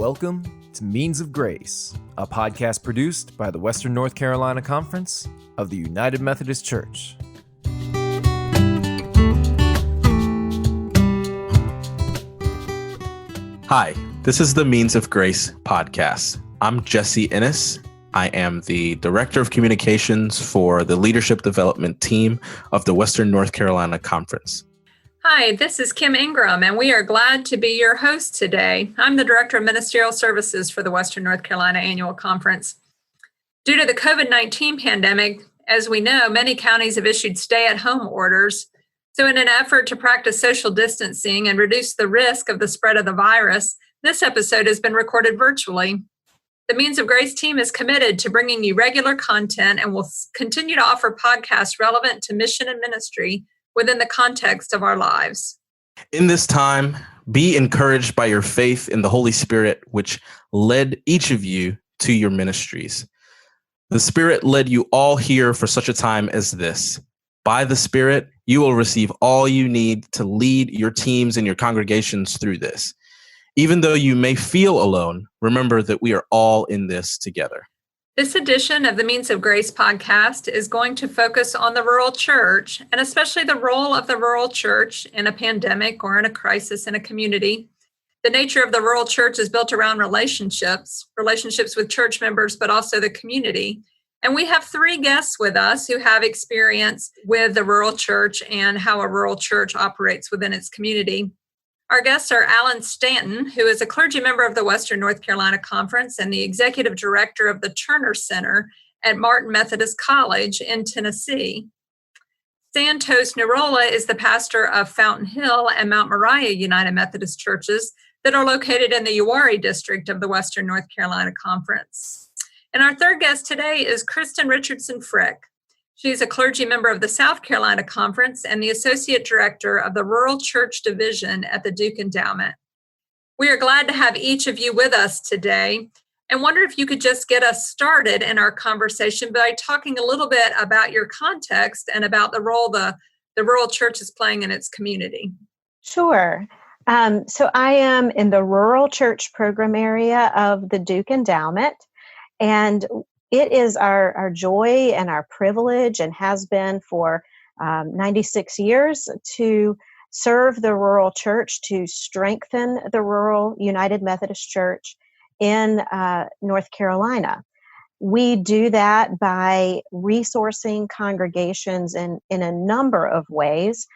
Welcome to Means of Grace, a podcast produced by the Western North Carolina Conference of the United Methodist Church. Hi, this is the Means of Grace podcast. I'm Jesse Ennis. I am the Director of Communications for the Leadership Development Team of the Western North Carolina Conference. Hi, this is Kim Ingram, and we are glad to be your host today. I'm the Director of Ministerial Services for the Western North Carolina Annual Conference. Due to the COVID-19 pandemic, as we know, many counties have issued stay-at-home orders. So in an effort to practice social distancing and reduce the risk of the spread of the virus, this episode has been recorded virtually. The Means of Grace team is committed to bringing you regular content and will continue to offer podcasts relevant to mission and ministry within the context of our lives. In this time, be encouraged by your faith in the Holy Spirit, which led each of you to your ministries. The Spirit led you all here for such a time as this. By the Spirit, you will receive all you need to lead your teams and your congregations through this. Even though you may feel alone, remember that we are all in this together. This edition of the Means of Grace podcast is going to focus on the rural church, and especially the role of the rural church in a pandemic or in a crisis in a community. The nature of the rural church is built around relationships with church members, but also the community. And we have three guests with us who have experience with the rural church and how a rural church operates within its community. Our guests are Alan Stanton, who is a clergy member of the Western North Carolina Conference and the executive director of the Turner Center at Martin Methodist College in Tennessee. Santosh Niroula is the pastor of Fountain Hill and Mount Moriah United Methodist churches that are located in the Uwharrie district of the Western North Carolina Conference. And our third guest today is Kristen Richardson Frick. She's a clergy member of the South Carolina Conference and the Associate Director of the Rural Church Division at the Duke Endowment. We are glad to have each of you with us today and wonder if you could just get us started in our conversation by talking a little bit about your context and about the role the rural church is playing in its community. Sure. So I am in the Rural Church Program area of the Duke Endowment, and it is our joy and our privilege, and has been for 96 years, to serve the rural church, to strengthen the rural United Methodist Church in North Carolina. We do that by resourcing congregations in a number of ways,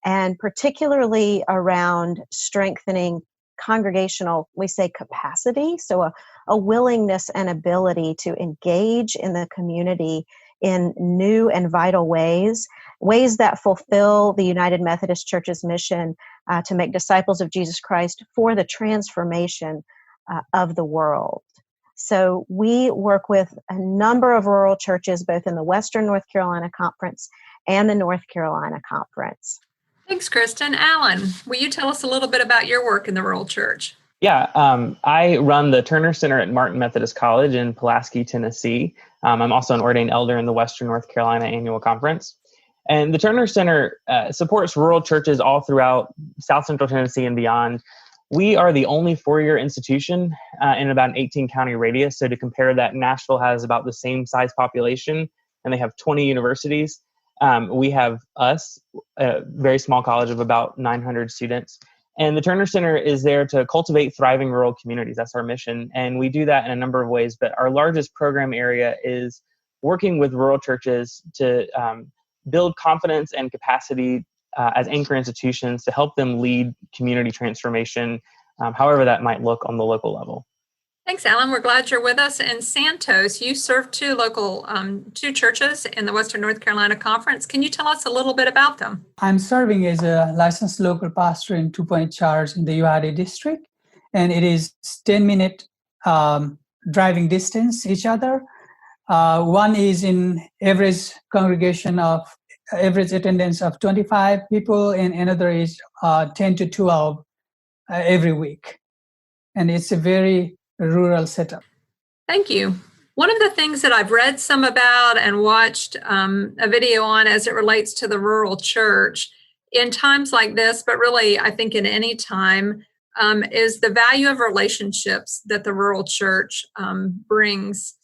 and particularly around strengthening congregational, we say, capacity. So a willingness and ability to engage in the community in new and vital ways that fulfill the United Methodist Church's mission to make disciples of Jesus Christ for the transformation of the world. So we work with a number of rural churches, both in the Western North Carolina Conference and the North Carolina Conference. Thanks, Kristen. Alan, will you tell us a little bit about your work in the rural church? Yeah, I run the Turner Center at Martin Methodist College in Pulaski, Tennessee. I'm also an ordained elder in the Western North Carolina Annual Conference. And the Turner Center supports rural churches all throughout South Central Tennessee and beyond. We are the only four-year institution in about an 18-county radius. So to compare that, Nashville has about the same size population, and they have 20 universities. We have us, a very small college of about 900 students. And the Turner Center is there to cultivate thriving rural communities. That's our mission. And we do that in a number of ways. But our largest program area is working with rural churches to build confidence and capacity as anchor institutions to help them lead community transformation, however that might look on the local level. Thanks, Alan. We're glad you're with us. And Santosh, you serve two churches in the Western North Carolina Conference. Can you tell us a little bit about them? I'm serving as a licensed local pastor in 2 Point Charge in the Uwharrie district, and it is 10-minute driving distance each other. One is in average attendance of 25 people, and another is 10 to 12 every week. And it's a very rural setup. Thank you. One of the things that I've read some about and watched a video on as it relates to the rural church in times like this, but really I think in any time, is the value of relationships that the rural church brings,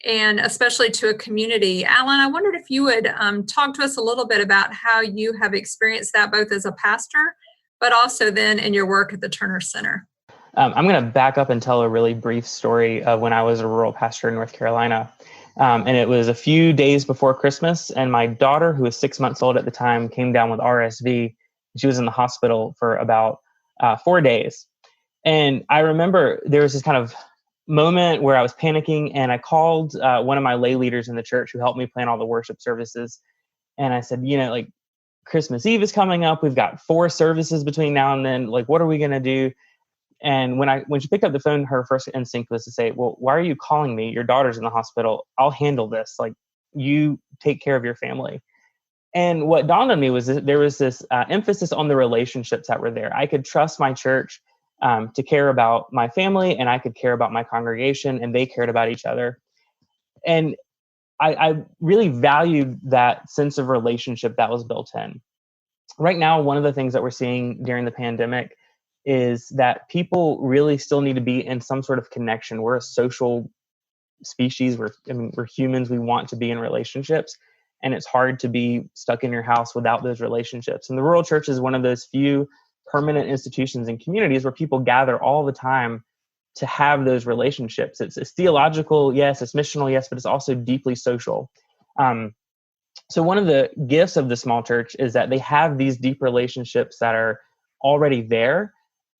and especially to a community. Alan, I wondered if you would talk to us a little bit about how you have experienced that both as a pastor, but also then in your work at the Turner Center. I'm going to back up and tell a really brief story of when I was a rural pastor in North Carolina. And it was a few days before Christmas, and my daughter, who was 6 months old at the time, came down with RSV. She was in the hospital for about 4 days. And I remember there was this kind of moment where I was panicking, and I called one of my lay leaders in the church who helped me plan all the worship services. And I said, like, Christmas Eve is coming up. We've got 4 services between now and then. Like, what are we going to do? And when she picked up the phone, her first instinct was to say, well, why are you calling me? Your daughter's in the hospital. I'll handle this. Like, you take care of your family. And what dawned on me was that there was this emphasis on the relationships that were there. I could trust my church to care about my family, and I could care about my congregation, and they cared about each other. And I really valued that sense of relationship that was built in. Right now, one of the things that we're seeing during the pandemic is that people really still need to be in some sort of connection. We're a social species. We're humans. We want to be in relationships. And it's hard to be stuck in your house without those relationships. And the rural church is one of those few permanent institutions and communities where people gather all the time to have those relationships. It's theological, yes. It's missional, yes, but it's also deeply social. So one of the gifts of the small church is that they have these deep relationships that are already there,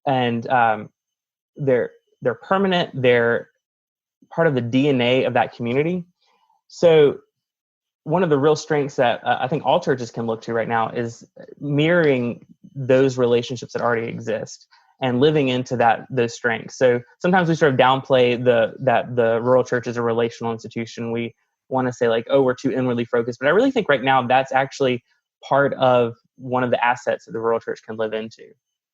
and they're permanent. They're part of the DNA of that community. So one of the real strengths that I think all churches can look to right now is mirroring those relationships that already exist and living into those strengths. So sometimes we sort of downplay that the rural church is a relational institution. We want to say like, oh, we're too inwardly focused. But I really think right now that's actually part of one of the assets that the rural church can live into,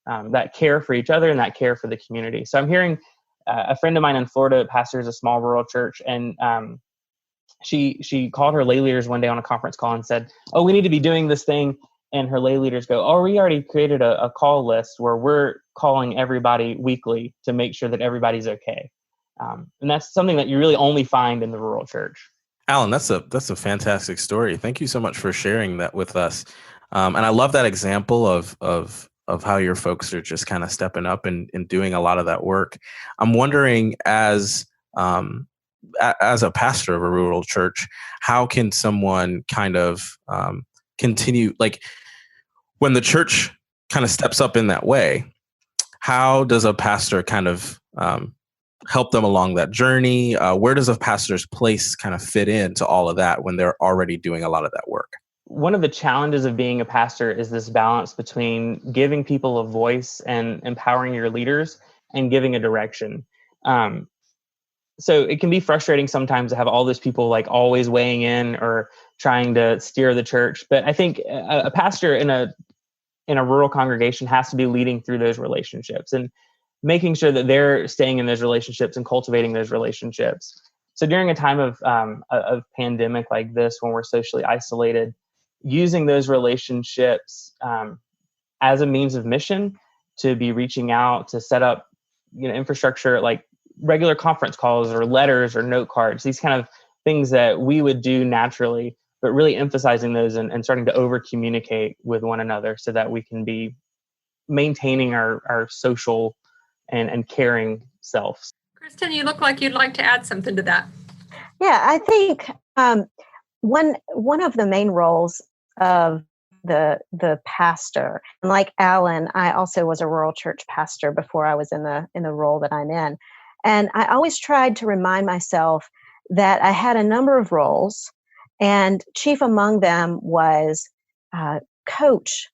that care for each other and that care for the community. So I'm hearing a friend of mine in Florida pastors a small rural church, and she called her lay leaders one day on a conference call and said, oh, we need to be doing this thing. And her lay leaders go, oh, we already created a call list where we're calling everybody weekly to make sure that everybody's okay. And that's something that you really only find in the rural church. Alan, that's a fantastic story. Thank you so much for sharing that with us. And I love that example of how your folks are just kind of stepping up and doing a lot of that work. I'm wondering, as a pastor of a rural church, how can someone kind of continue, like when the church kind of steps up in that way, how does a pastor kind of help them along that journey? Where does a pastor's place kind of fit into all of that when they're already doing a lot of that work? One of the challenges of being a pastor is this balance between giving people a voice and empowering your leaders and giving a direction. So it can be frustrating sometimes to have all those people like always weighing in or trying to steer the church. But I think a pastor in a rural congregation has to be leading through those relationships and making sure that they're staying in those relationships and cultivating those relationships. So during a time of pandemic like this, when we're socially isolated, using those relationships as a means of mission to be reaching out, to set up infrastructure like regular conference calls or letters or note cards, these kind of things that we would do naturally, but really emphasizing those and starting to over communicate with one another so that we can be maintaining our social and caring selves. Kristen, you look like you'd like to add something to that. Yeah, I think one of the main roles of the pastor, like Alan, I also was a rural church pastor before I was in the role that I'm in. And I always tried to remind myself that I had a number of roles, and chief among them was coach,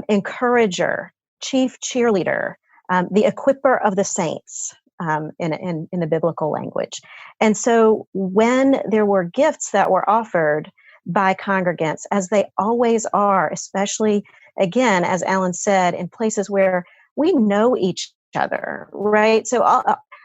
encourager, chief cheerleader, the equipper of the saints in the biblical language. And so when there were gifts that were offered by congregants, as they always are, especially, again, as Alan said, in places where we know each other, right? So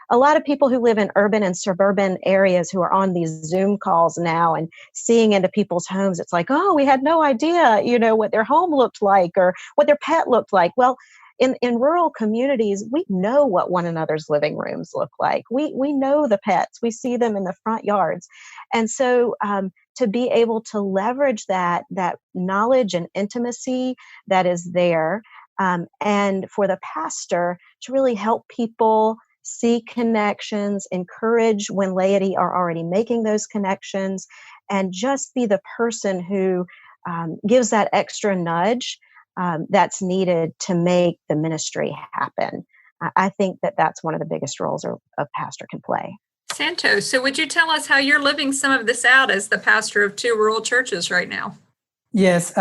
a lot of people who live in urban and suburban areas who are on these Zoom calls now and seeing into people's homes, it's like, oh, we had no idea, what their home looked like or what their pet looked like. Well, in rural communities, we know what one another's living rooms look like. We know the pets. We see them in the front yards. And so to be able to leverage that knowledge and intimacy that is there, and for the pastor to really help people see connections, encourage when laity are already making those connections, and just be the person who gives that extra nudge that's needed to make the ministry happen. I think that's one of the biggest roles a pastor can play. Santosh, so would you tell us how you're living some of this out as the pastor of 2 rural churches right now? Yes,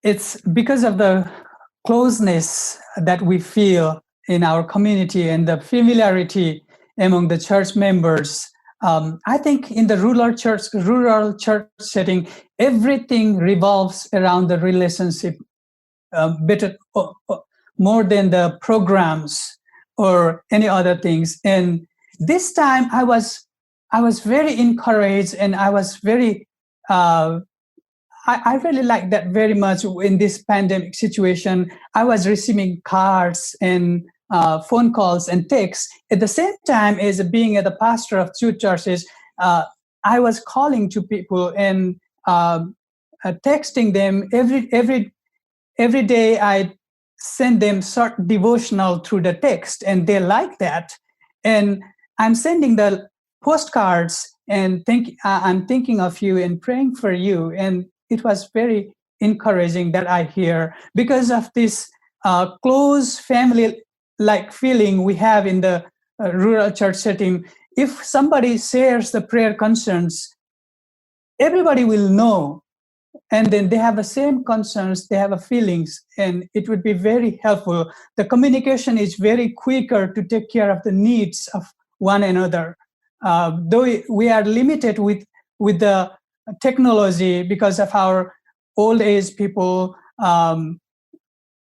it's because of the closeness that we feel in our community and the familiarity among the church members. I think in the rural church setting, everything revolves around the relationship better, more than the programs or any other things. And this time, I was very encouraged, and I was very. I really like that very much in this pandemic situation. I was receiving cards and phone calls and texts. At the same time as being the pastor of 2 churches, I was calling to people and texting them every day. I send them short devotional through the text, and they like that. And I'm sending the postcards and I'm thinking of you and praying for you. And it was very encouraging that I hear, because of this close family-like feeling we have in the rural church setting. If somebody shares the prayer concerns, everybody will know. And then they have the same concerns, they have feelings, and it would be very helpful. The communication is very quicker to take care of the needs of one another. Though we are limited with the technology because of our old age people,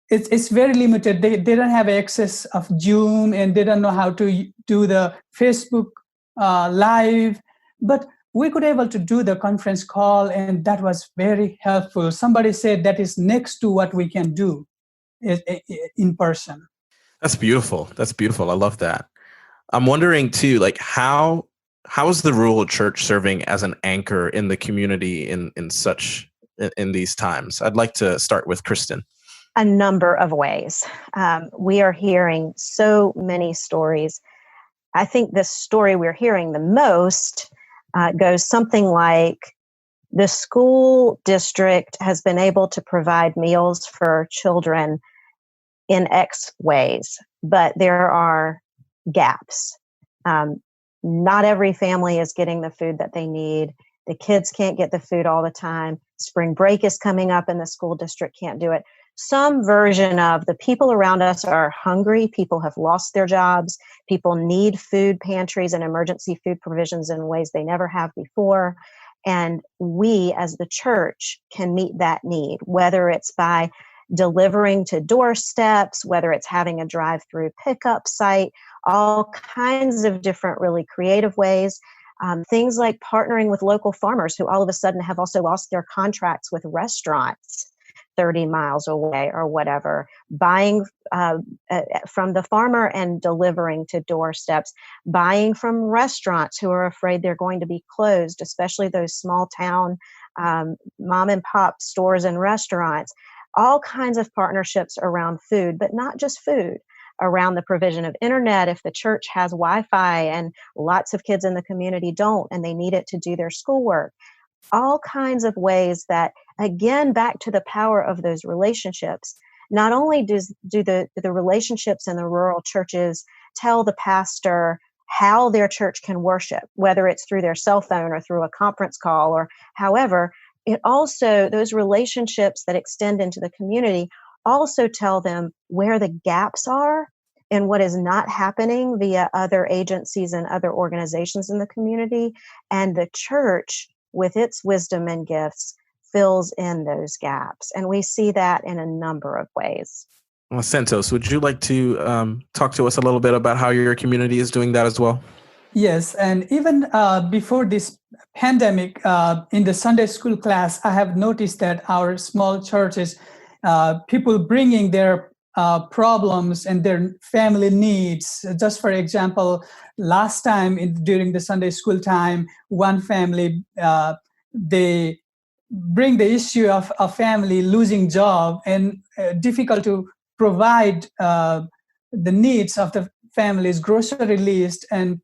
it's very limited. They don't have access of Zoom, and they don't know how to do the Facebook live. But we could able to do the conference call, and that was very helpful. Somebody said that is next to what we can do in person. That's beautiful. That's beautiful. I love that. I'm wondering too, like how is the rural church serving as an anchor in the community in these times? I'd like to start with Kristen. A number of ways. We are hearing so many stories. I think the story we're hearing the most goes something like, the school district has been able to provide meals for children in X ways, but there are gaps. Not every family is getting the food that they need. The kids can't get the food all the time. Spring break is coming up and the school district can't do it. Some version of the people around us are hungry. People have lost their jobs. People need food pantries and emergency food provisions in ways they never have before. And we as the church can meet that need, whether it's by delivering to doorsteps, whether it's having a drive-through pickup site, all kinds of different really creative ways. Things like partnering with local farmers who all of a sudden have also lost their contracts with restaurants 30 miles away or whatever, buying from the farmer and delivering to doorsteps, buying from restaurants who are afraid they're going to be closed, especially those small town mom and pop stores and restaurants, all kinds of partnerships around food, but not just food, around the provision of internet. If the church has Wi-Fi and lots of kids in the community don't, and they need it to do their schoolwork, all kinds of ways that, again, back to the power of those relationships. Not only do the relationships in the rural churches tell the pastor how their church can worship, whether it's through their cell phone or through a conference call or however, it also, those relationships that extend into the community also tell them where the gaps are and what is not happening via other agencies and other organizations in the community. And the church, with its wisdom and gifts, fills in those gaps. And we see that in a number of ways. Well, Santosh, would you like to talk to us a little bit about how your community is doing that as well? Yes, and even before this pandemic, in the Sunday school class, I have noticed that our small churches, people bringing their problems and their family needs. Just for example, last time during the Sunday school time, one family, they bring the issue of a family losing job and difficult to provide the needs of the family's grocery list and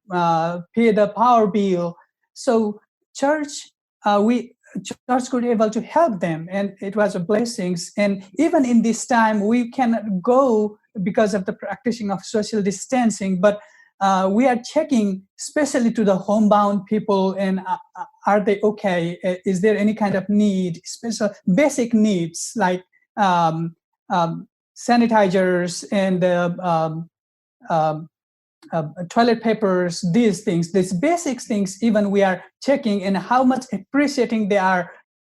pay the power bill. So church could able to help them, and it was a blessings. And even in this time, we cannot go because of the practicing of social distancing, but we are checking, especially to the homebound people, and are they okay? Is there any kind of need, special basic needs like sanitizers and toilet papers, these basic things, even we are checking, and how much appreciating they are.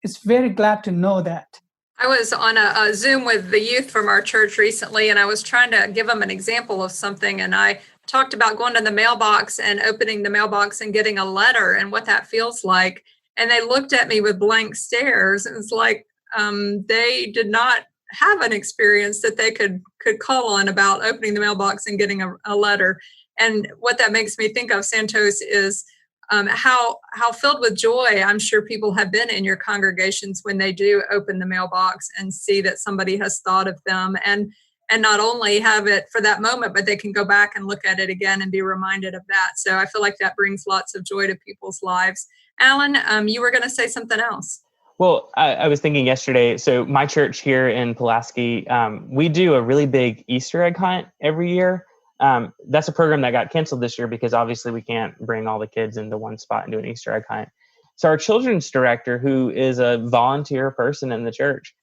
It's very glad to know that. I was on a Zoom with the youth from our church recently, and I was trying to give them an example of something. And I talked about going to the mailbox and opening the mailbox and getting a letter and what that feels like. And they looked at me with blank stares. And it's like they did not have an experience that they could call on about opening the mailbox and getting a letter. And what that makes me think of, Santosh, is how filled with joy I'm sure people have been in your congregations when they do open the mailbox and see that somebody has thought of them, and not only have it for that moment, but they can go back and look at it again and be reminded of that. So I feel like that brings lots of joy to people's lives. Alan, you were going to say something else. Well, I was thinking yesterday, so my church here in Pulaski, we do a really big Easter egg hunt every year. That's a program that got canceled this year because obviously we can't bring all the kids into one spot and do an Easter egg hunt. So our children's director, who is a volunteer person in the church,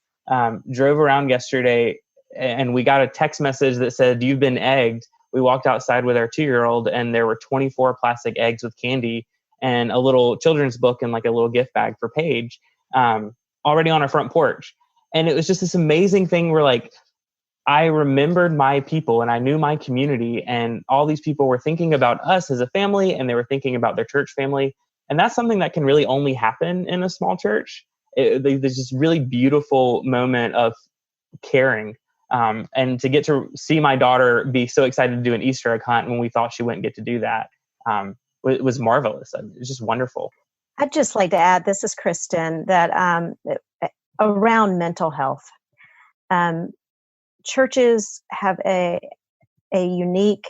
drove around yesterday, and we got a text message that said, "You've been egged." We walked outside with our 2-year-old, and there were 24 plastic eggs with candy and a little children's book and like a little gift bag for Paige already on our front porch. And it was just this amazing thing where like, I remembered my people and I knew my community, and all these people were thinking about us as a family, and they were thinking about their church family. And that's something that can really only happen in a small church. There's this really beautiful moment of caring. And to get to see my daughter be so excited to do an Easter egg hunt when we thought she wouldn't get to do that, it was marvelous. It was just wonderful. I'd just like to add, this is Kristen, that around mental health, churches have a unique,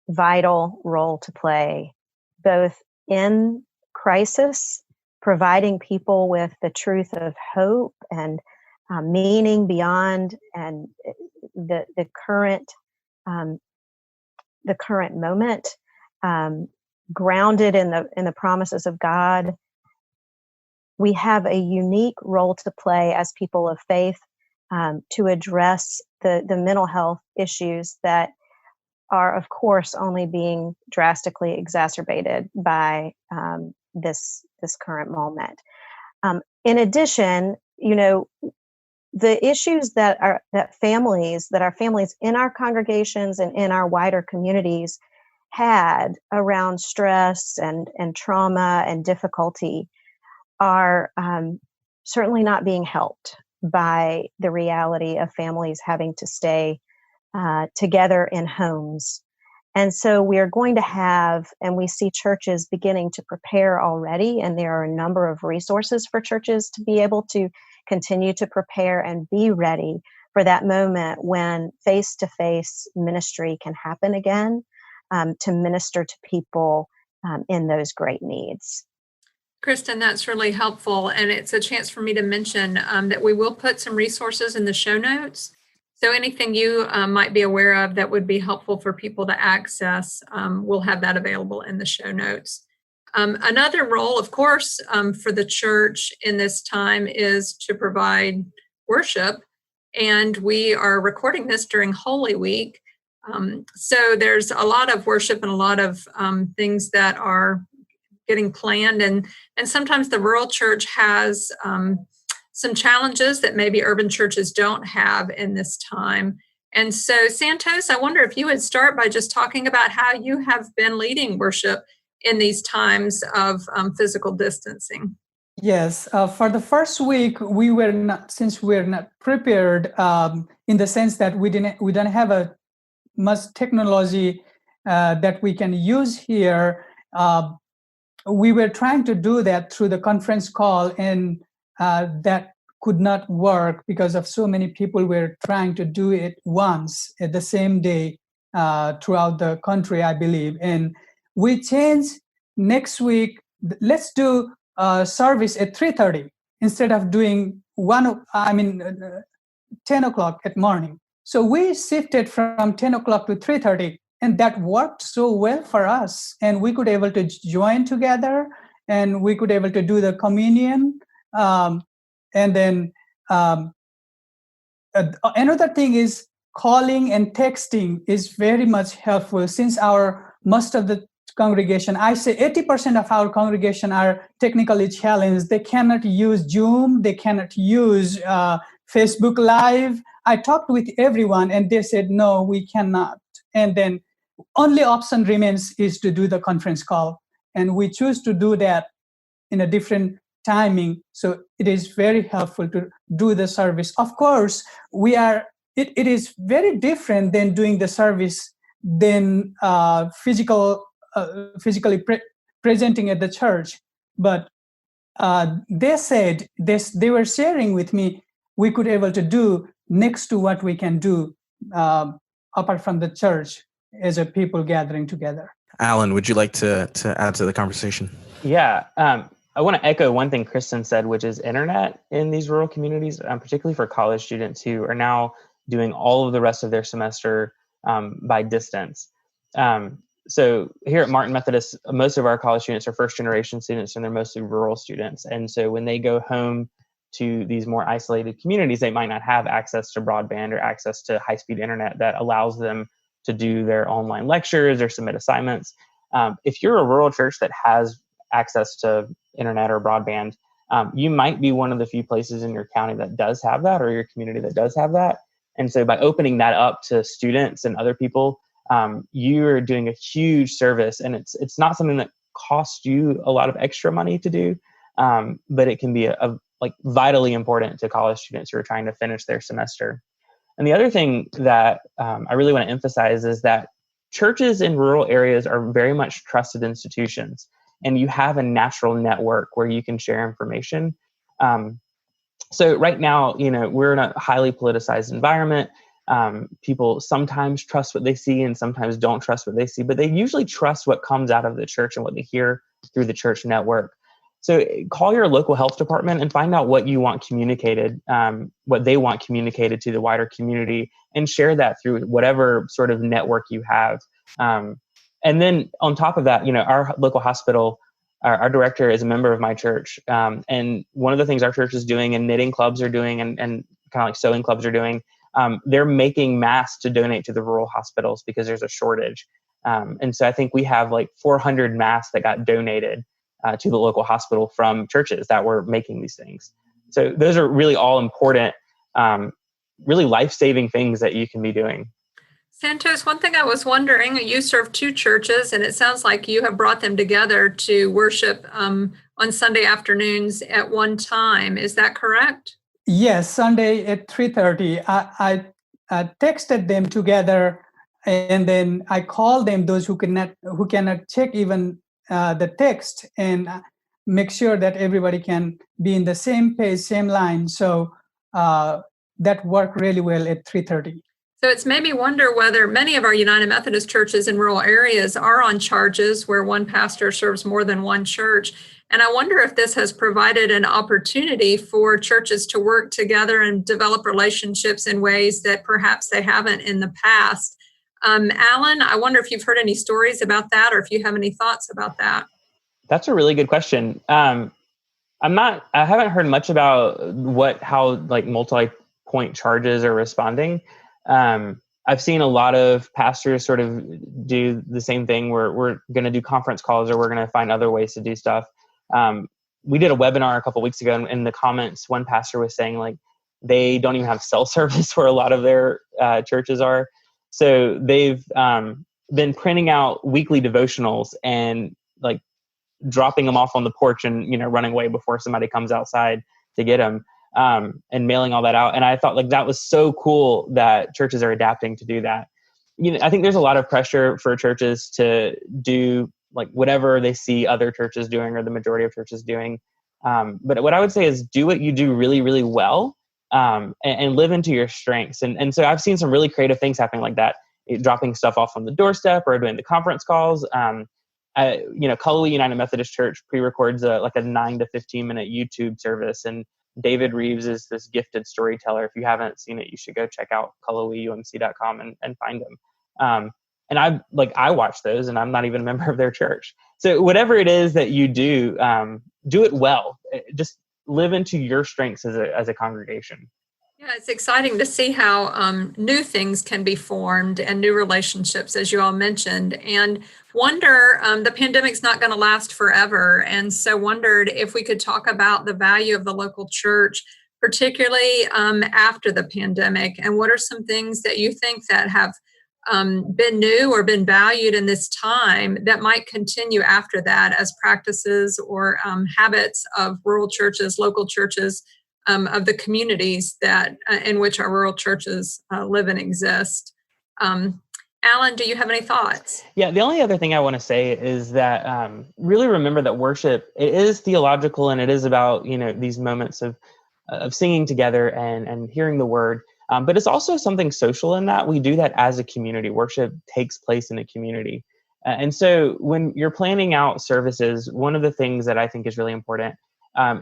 vital role to play, both in crisis, providing people with the truth of hope and meaning beyond and the current moment, grounded in the promises of God. We have a unique role to play as people of faith to address the mental health issues that are, of course, only being drastically exacerbated by this current moment. In addition, the issues that our families in our congregations and in our wider communities had around stress and trauma and difficulty are certainly not being helped by the reality of families having to stay together in homes. And so we are going to have, and we see churches beginning to prepare already, and there are a number of resources for churches to be able to continue to prepare and be ready for that moment when face-to-face ministry can happen again, to minister to people in those great needs. Kristen, that's really helpful. And it's a chance for me to mention that we will put some resources in the show notes. So anything you might be aware of that would be helpful for people to access, we'll have that available in the show notes. Another role, of course, for the church in this time is to provide worship. And we are recording this during Holy Week. So there's a lot of worship and a lot of things that are getting planned. And sometimes the rural church has some challenges that maybe urban churches don't have in this time. And so, Santosh, I wonder if you would start by just talking about how you have been leading worship in these times of physical distancing. Yes, for the first week, since we're not prepared, in the sense that we don't have a much technology that we can use here. We were trying to do that through the conference call, and that could not work because of so many people were trying to do it once at the same day throughout the country, I believe. And we changed next week. Let's do service at 3:30 instead of doing 10 o'clock at morning. So we shifted from 10 o'clock to 3:30, and that worked so well for us. And we could able to join together, and we could able to do the communion. And then another thing is calling and texting is very much helpful, since most of the congregation, I say 80% of our congregation are technically challenged. They cannot use Zoom, they cannot use Facebook Live. I talked with everyone and they said, no, we cannot. And then only option remains is to do the conference call. And we choose to do that in a different timing. So it is very helpful to do the service. Of course, it is very different than doing the service than physically presenting at the church. But they said they were sharing with me, we could able to do next to what we can do apart from the church as a people gathering together. Alan, would you like to add to the conversation? Yeah, I want to echo one thing Kristen said, which is internet in these rural communities, particularly for college students who are now doing all of the rest of their semester by distance. So here at Martin Methodist, most of our college students are first generation students, and they're mostly rural students. And so when they go home to these more isolated communities, they might not have access to broadband or access to high-speed internet that allows them to do their online lectures or submit assignments. If you're a rural church that has access to internet or broadband, you might be one of the few places in your county that does have that, or your community that does have that. And so by opening that up to students and other people, you're doing a huge service, and it's not something that costs you a lot of extra money to do, but it can be like vitally important to college students who are trying to finish their semester. And the other thing that I really want to emphasize is that churches in rural areas are very much trusted institutions, and you have a natural network where you can share information. So right now, we're in a highly politicized environment. People sometimes trust what they see and sometimes don't trust what they see, but they usually trust what comes out of the church and what they hear through the church network. So call your local health department and find out what you want communicated, what they want communicated to the wider community, and share that through whatever sort of network you have. And then on top of that, our local hospital, our director is a member of my church. And one of the things our church is doing, and knitting clubs are doing, and kind of like sewing clubs are doing, they're making masks to donate to the rural hospitals because there's a shortage. And so I think we have like 400 masks that got donated to the local hospital from churches that were making these things. So those are really all important, really life-saving things that you can be doing. Santosh, one thing I was wondering, you serve two churches, and it sounds like you have brought them together to worship on Sunday afternoons at one time. Is that correct? Yes, Sunday at 3:30. I texted them together, and then I called them, those who cannot check even the text, and make sure that everybody can be in the same page, same line. So that worked really well at 3:30. So it's made me wonder whether many of our United Methodist churches in rural areas are on charges where one pastor serves more than one church. And I wonder if this has provided an opportunity for churches to work together and develop relationships in ways that perhaps they haven't in the past. Alan, I wonder if you've heard any stories about that, or if you have any thoughts about that. That's a really good question. I haven't heard much about how like multi-point charges are responding. I've seen a lot of pastors sort of do the same thing where we're going to do conference calls, or we're going to find other ways to do stuff. We did a webinar a couple of weeks ago, and in the comments, one pastor was saying like they don't even have cell service where a lot of their churches are. So they've been printing out weekly devotionals and like dropping them off on the porch and, running away before somebody comes outside to get them, and mailing all that out. And I thought like that was so cool that churches are adapting to do that. I think there's a lot of pressure for churches to do like whatever they see other churches doing or the majority of churches doing. But what I would say is do what you do really, really well, and live into your strengths. And so I've seen some really creative things happening like that, dropping stuff off on the doorstep or doing the conference calls. Cullowhee United Methodist Church pre-records a 9 to 15 minute YouTube service. And David Reeves is this gifted storyteller. If you haven't seen it, you should go check out cullowheeumc.com and find him. And I watch those, and I'm not even a member of their church. So whatever it is that you do, do it well. Just live into your strengths as a congregation. Yeah, it's exciting to see how new things can be formed and new relationships, as you all mentioned. And wonder, the pandemic's not going to last forever. And so wondered if we could talk about the value of the local church, particularly after the pandemic. And what are some things that you think that have been new or been valued in this time that might continue after that as practices or habits of rural churches, local churches, of the communities that in which our rural churches live and exist. Alan, do you have any thoughts? Yeah, the only other thing I want to say is that really remember that worship, it is theological, and it is about these moments of singing together and hearing the word. But it's also something social in that we do that as a community. Worship takes place in a community. And so when you're planning out services, one of the things that I think is really important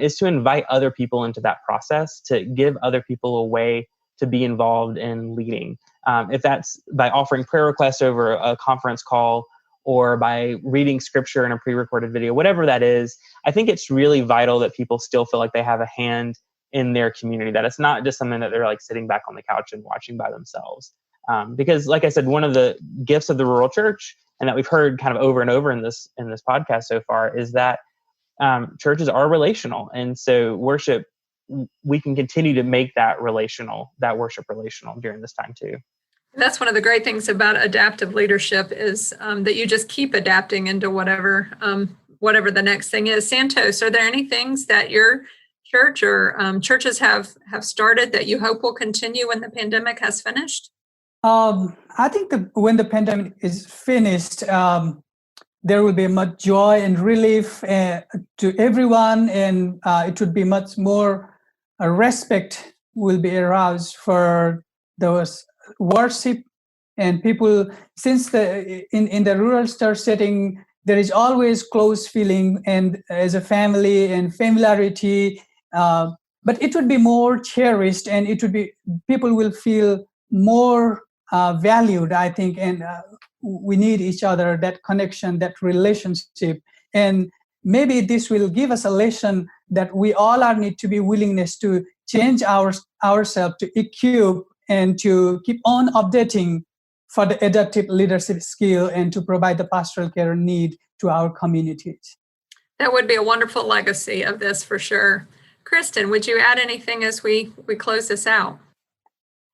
is to invite other people into that process, to give other people a way to be involved in leading. If that's by offering prayer requests over a conference call or by reading scripture in a pre-recorded video, whatever that is, I think it's really vital that people still feel like they have a hand in their community, that it's not just something that they're like sitting back on the couch and watching by themselves. Because like I said, one of the gifts of the rural church, and that we've heard kind of over and over in this podcast so far, is that churches are relational. And so worship, we can continue to make that worship relational during this time too. That's one of the great things about adaptive leadership is that you just keep adapting into whatever the next thing is. Santosh, are there any things that your church or churches have started that you hope will continue when the pandemic has finished? I think when the pandemic is finished, there will be much joy and relief to everyone, and it would be much more respect will be aroused for those worship and people. Since in the rural church setting, there is always close feeling and as a family and familiarity, but it would be more cherished, and it would be people will feel more valued, I think, and we need each other, that connection, that relationship. And maybe this will give us a lesson that we all need to be willingness to change ourselves, to equip and to keep on updating for the adaptive leadership skill and to provide the pastoral care need to our communities. That would be a wonderful legacy of this for sure. Kristen, would you add anything as we close this out?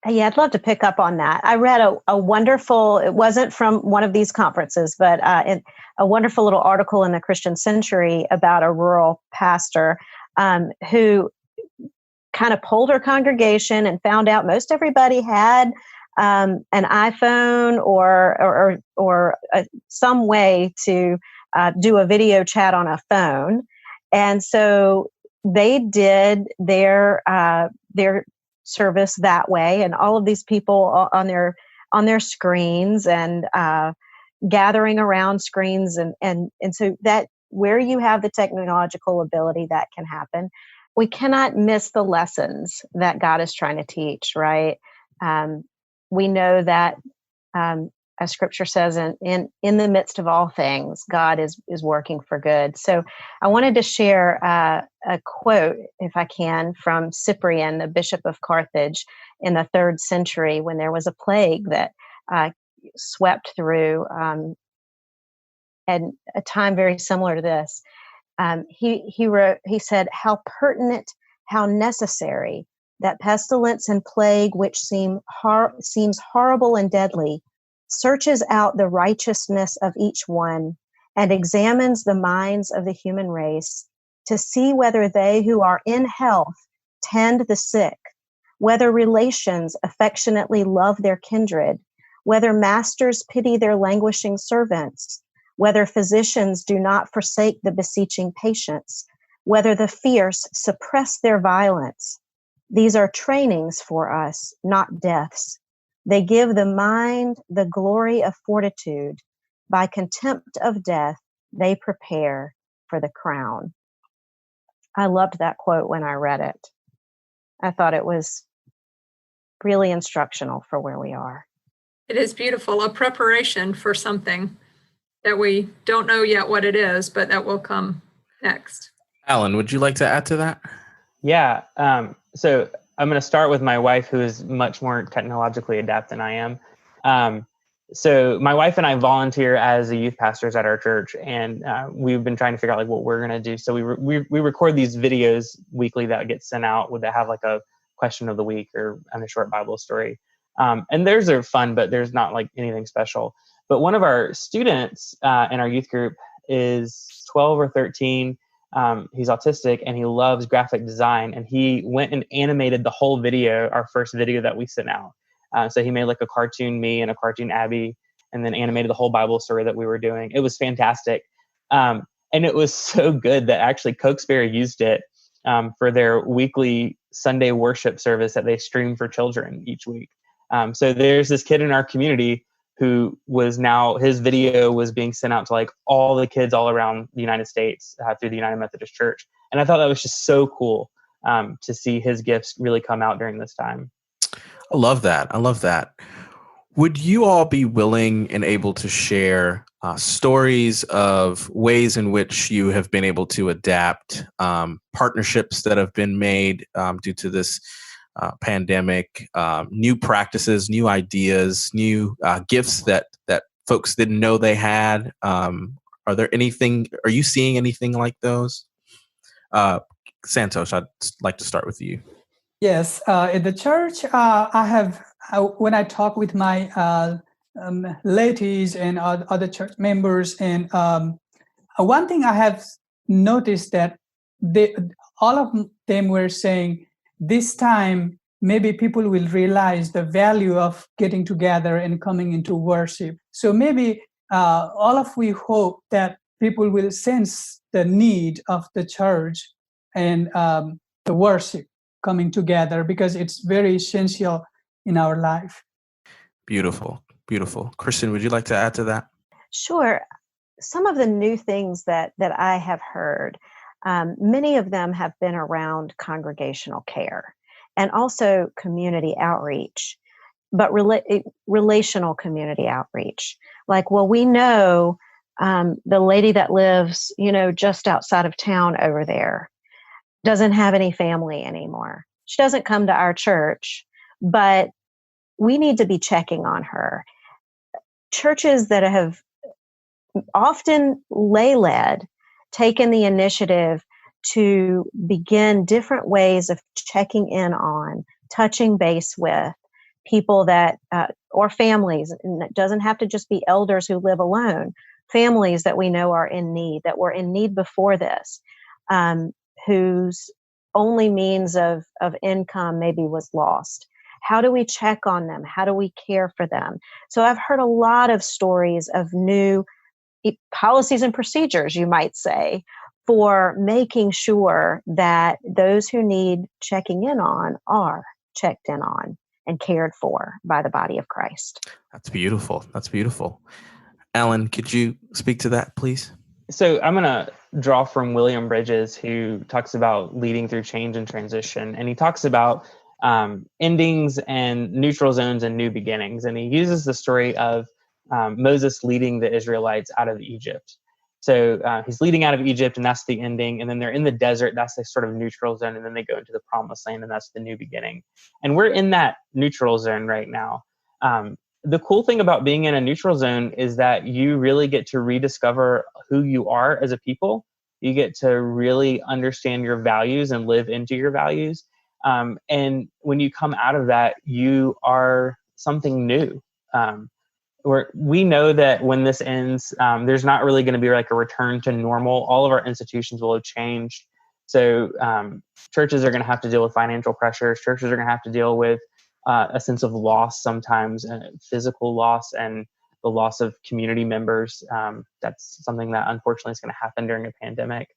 Yeah, I'd love to pick up on that. I read a wonderful, it wasn't from one of these conferences, but a wonderful little article in the Christian Century about a rural pastor who kind of polled her congregation and found out most everybody had an iPhone or some way to do a video chat on a phone. And so they did their service that way, and all of these people on their screens and gathering around screens, and so that where you have the technological ability, that can happen. We cannot miss the lessons that God is trying to teach, right? We know that as Scripture says, in the midst of all things, God is working for good. So I wanted to share a quote, if I can, from Cyprian, the Bishop of Carthage, in the 3rd century, when there was a plague that swept through, and a time very similar to this. He wrote, he said, "How pertinent, how necessary that pestilence and plague, which seems horrible and deadly, searches out the righteousness of each one, and examines the minds of the human race to see whether they who are in health tend the sick, whether relations affectionately love their kindred, whether masters pity their languishing servants, whether physicians do not forsake the beseeching patients, whether the fierce suppress their violence. These are trainings for us, not deaths. They give the mind the glory of fortitude. By contempt of death, they prepare for the crown. I loved that quote when I read it. I thought it was really instructional for where we are. It is beautiful, a preparation for something that we don't know yet what it is, but that will come next. Alan, would you like to add to that? Yeah. So I'm going to start with my wife, who is much more technologically adept than I am. So my wife and I volunteer as the youth pastors at our church, and we've been trying to figure out what we're going to do. So we record these videos weekly that get sent out that have like a question of the week or a short Bible story. And theirs are fun, but there's not like anything special. But one of our students in our youth group is 12 or 13. He's autistic and he loves graphic design, and he went and animated the whole video, our first video that we sent out. So he made like a cartoon me and a cartoon Abby, and then animated the whole Bible story that we were doing. It was fantastic. And it was so good that actually Cokesbury used it for their weekly Sunday worship service that they stream for children each week. So there's this kid in our community who was now, his video was being sent out to like all the kids all around the United States through the United Methodist Church. And I thought that was just so cool to see his gifts really come out during this time. I love that. Would you all be willing and able to share stories of ways in which you have been able to adapt, partnerships that have been made due to this pandemic, new practices, new ideas, new gifts that folks didn't know they had? Are you seeing anything like those? Santosh, I'd like to start with you. Yes, at the church, when I talk with my ladies and other church members, and one thing I have noticed that all of them were saying, this time maybe people will realize the value of getting together and coming into worship. So maybe we hope that people will sense the need of the church and the worship coming together, because it's very essential in our life. Beautiful. Kristen, would you like to add to that? Sure. Some of the new things that I have heard, many of them have been around congregational care and also community outreach, but relational community outreach. Like, well, we know the lady that lives, just outside of town over there doesn't have any family anymore. She doesn't come to our church, but we need to be checking on her. Churches that have often lay-led taken the initiative to begin different ways of checking in on, touching base with people that, or families. And it doesn't have to just be elders who live alone, families that we know are in need, that were in need before this, whose only means of income maybe was lost. How do we check on them? How do we care for them? So I've heard a lot of stories of new policies and procedures, you might say, for making sure that those who need checking in on are checked in on and cared for by the body of Christ. That's beautiful. Alan, could you speak to that, please? So I'm going to draw from William Bridges, who talks about leading through change and transition. And he talks about endings and neutral zones and new beginnings. And he uses the story of Moses leading the Israelites out of Egypt. So he's leading out of Egypt, and that's the ending. And then they're in the desert. That's the sort of neutral zone. And then they go into the promised land, and that's the new beginning. And we're in that neutral zone right now. The cool thing about being in a neutral zone is that you really get to rediscover who you are as a people. You get to really understand your values and live into your values. And when you come out of that, you are something new. we know that when this ends, there's not really going to be like a return to normal. All of our institutions will have changed. So churches are going to have to deal with financial pressures. Churches are going to have to deal with a sense of loss sometimes, physical loss, and the loss of community members. That's something that unfortunately is going to happen during a pandemic.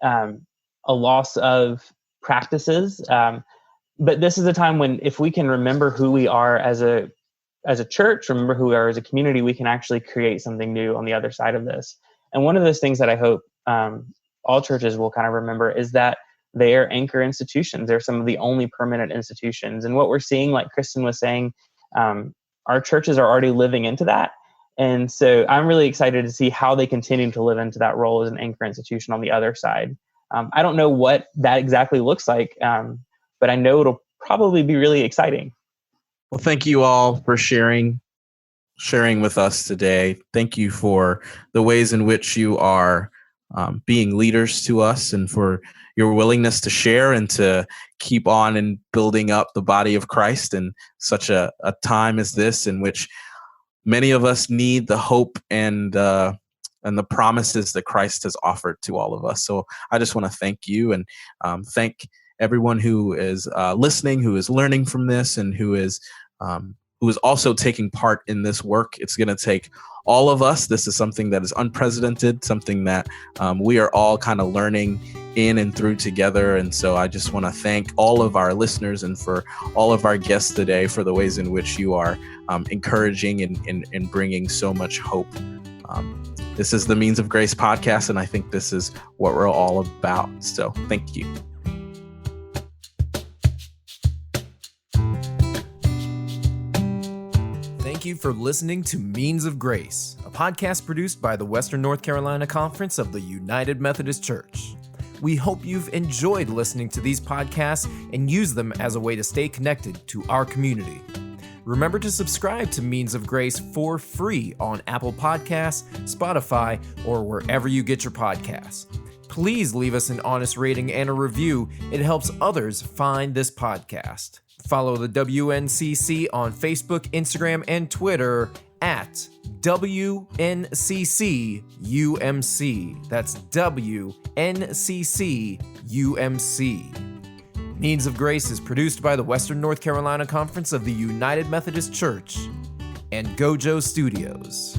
A loss of practices. But this is a time when, if we can remember who we are as a church, remember who we are as a community, we can actually create something new on the other side of this. And one of those things that I hope all churches will kind of remember is that they are anchor institutions. They're some of the only permanent institutions. And what we're seeing, like Kristen was saying, our churches are already living into that. And so I'm really excited to see how they continue to live into that role as an anchor institution on the other side. I don't know what that exactly looks like, but I know it'll probably be really exciting. Well, thank you all for sharing with us today. Thank you for the ways in which you are being leaders to us, and for your willingness to share and to keep on and building up the body of Christ in such a time as this, in which many of us need the hope and the promises that Christ has offered to all of us. So I just want to thank you, and thank everyone who is listening, who is learning from this, and who is also taking part in this work. It's going to take all of us. This is something that is unprecedented, something that we are all kind of learning in and through together. And so I just want to thank all of our listeners and for all of our guests today for the ways in which you are encouraging and bringing so much hope. This is the Means of Grace podcast, and I think this is what we're all about. So thank you. Thank you for listening to Means of Grace, a podcast produced by the Western North Carolina Conference of the United Methodist Church. We hope you've enjoyed listening to these podcasts and use them as a way to stay connected to our community. Remember to subscribe to Means of Grace for free on Apple Podcasts, Spotify, or wherever you get your podcasts. Please leave us an honest rating and a review. It helps others find this podcast. Follow the WNCC on Facebook, Instagram, and Twitter at WNCCUMC. That's WNCCUMC. Means of Grace is produced by the Western North Carolina Conference of the United Methodist Church and Gojo Studios.